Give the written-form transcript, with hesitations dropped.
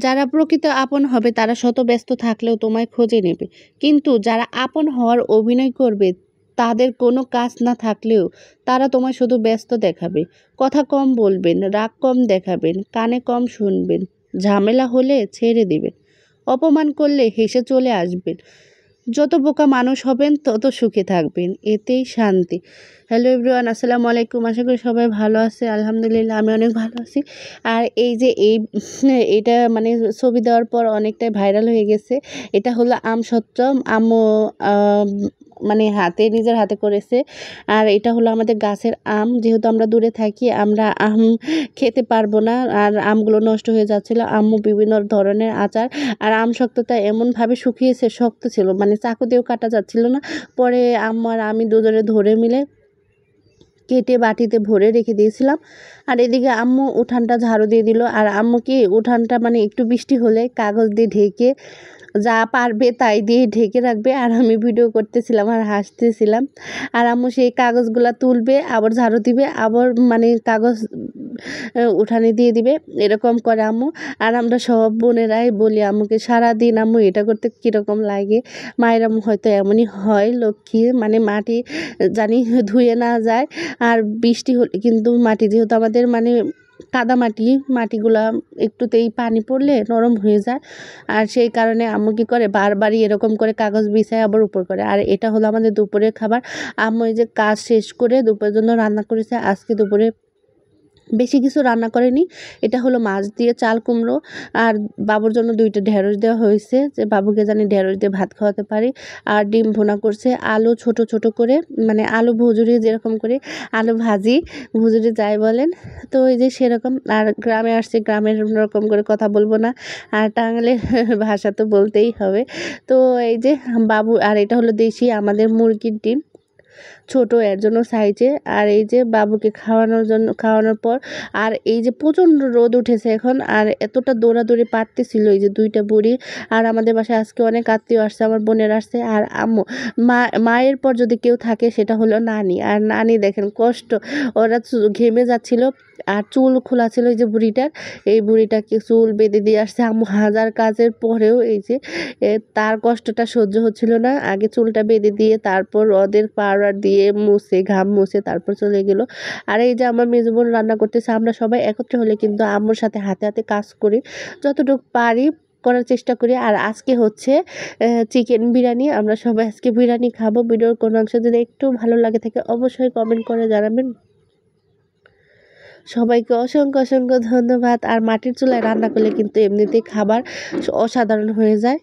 যারা প্রকৃত আপন হবে তারা শত ব্যস্ত থাকলেও তোমায় খোঁজে নেবে, কিন্তু যারা আপন হওয়ার অভিনয় করবে তাদের কোনো কাজ না থাকলেও তারা তোমায় শুধু ব্যস্ত দেখাবে। কথা কম বলবেন, রাগ কম দেখাবেন, কানে কম শুনবেন, ঝামেলা হলে ছেড়ে দিবেন, অপমান করলে হেসে চলে আসবেন। যত বোকা মানুষ হবেন তত সুখে থাকবেন, এতেই শান্তি। হ্যালো এভরিওয়ান, আসসালামু আলাইকুম। আশা করি সবাই ভালো আছে। আলহামদুলিল্লাহ আমি অনেক ভালো আছি। আর এই যে এটা মানে ছবি দেওয়ার পর অনেকটাই ভাইরাল হয়ে গেছে। এটা হলো আমসত্ত্ব। আম্মু মানে নিজের হাতে করেছে। আর এটা হলো আমাদের গাছের আম। যেহেতু আমরা দূরে থাকি, আমরা আম খেতে পারবো না, আর আমগুলো নষ্ট হয়ে যাচ্ছিল। আম্মু বিভিন্ন ধরনের আচার, আর আম শক্ততা এমনভাবে শুকিয়েছে, শক্ত ছিল, মানে চাকু দিয়েও কাটা যাচ্ছিল না। পরে আম্মু আর আমি দুজনে ধরে মিলে কেটে বাটিতে ভরে রেখে দিয়েছিলাম। আর এদিকে আম্মু উঠানটা ঝাড়ু দিয়ে দিল। আর আম্মু কি উঠানটা মানে একটু বৃষ্টি হলে কাগজ দিয়ে ঢেকে যা পারবে তাই দিয়ে ঢেকে রাখবে, আর আমি ভিডিও করতেছিলাম আর হাসতেছিলাম। আর আম্মু সেই কাগজগুলা তুলবে, আবার ঝাড়ু দিবে, আবার মানে কাগজ উঠানে দিয়ে দিবে, এরকম করে আম্মু। আর আমরা সব বোনেরাই বলি আম্মুকে, সারাদিন আম্মু এটা করতে কীরকম লাগে। মায়ের আম্মু হয়তো এমনই হয়, লক্ষ্মী, মানে মাটি জানি ধুয়ে না যায়। আর বৃষ্টি হলে কিন্তু মাটি, যেহেতু আমাদের মানে কাদা মাটি, মাটিগুলা একটুতেই পানি পড়লে নরম হয়ে যায়। আর সেই কারণে আম্মু কী করে, বারবারই এরকম করে কাগজ বিছায় আবার উপর করে। আর এটা হলো আমাদের দুপুরের খাবার। আম্মু এই যে কাজ শেষ করে দুপুরের জন্য রান্না করেছে। আজকে দুপুরে বেশি কিছু রান্না করেনি। এটা হলো মাছ দিয়ে চাল কুমড়ো, আর বাবুর জন্য 2টা ঢেঁড়স দেওয়া হয়েছে, যে বাবুকে জানি ঢেঁড়স দিয়ে ভাত খাওয়াতে পারি। আর ডিম ভুনা করছে, আলু ছোট ছোট করে, মানে আলু ভুজুরি যেরকম করে আলু ভাজি, ভুজুরি যাই বলেন। তো এই যে সেরকম। আর গ্রামে আসছে, গ্রামের রকম করে কথা বলবো না, আর টাঙ্গাইলের ভাষা তো বলতেই হবে। তো এই যে বাবু, আর এটা হলো দেশি আমাদের মুরগির ডিম, ছোট এর জন্য সাইজে। আর এই যে বাবুকে খাওয়ানোর পর, আর এই যে প্রচণ্ড রোদ উঠেছে এখন, আর এতটা দৌড়াদৌড়ি পারতেছিল এই যে 2টা বুড়ি। আর আমাদের বাসায় আজকে অনেক আত্মীয় আসছে, আমার বোনের আসছে, আর আম্মু। মায়ের পর যদি কেউ থাকে সেটা হলো নানি। আর নানি দেখেন কষ্ট, ওরা ঘেমে যাচ্ছিল, আর চুল খোলা ছিল এই যে বুড়িটার। এই বুড়িটাকে চুল বেঁধে দিয়ে আসছে আম্মু, হাজার কাজের পরেও এই যে তার কষ্টটা সহ্য হচ্ছিল না। আগে চুলটা বেঁধে দিয়ে তারপর রোদের পাউডার দিয়ে মুছে, ঘাম মুছে তারপর চলে গেল। আর এই যে আমার মেজো বোন রান্না করতেছে। আমরা সবাই একত্রে হলে কিন্তু আম্মুর সাথে হাতে হাতে কাজ করি, যতটুকু পারি করার চেষ্টা করি। আর আজকে হচ্ছে চিকেন বিরিয়ানি। আমরা সবাই আজকে বিরিয়ানি খাবো। ভিডিওর কোনো অংশ যদি একটু ভালো লাগে থাকে অবশ্যই কমেন্ট করে জানাবেন। সবাইকে অসংখ্য অসংখ্য ধন্যবাদ। আর মাটির চুলায় রান্না করলে কিন্তু এমনিতেই খাবার অসাধারণ হয়ে যায়।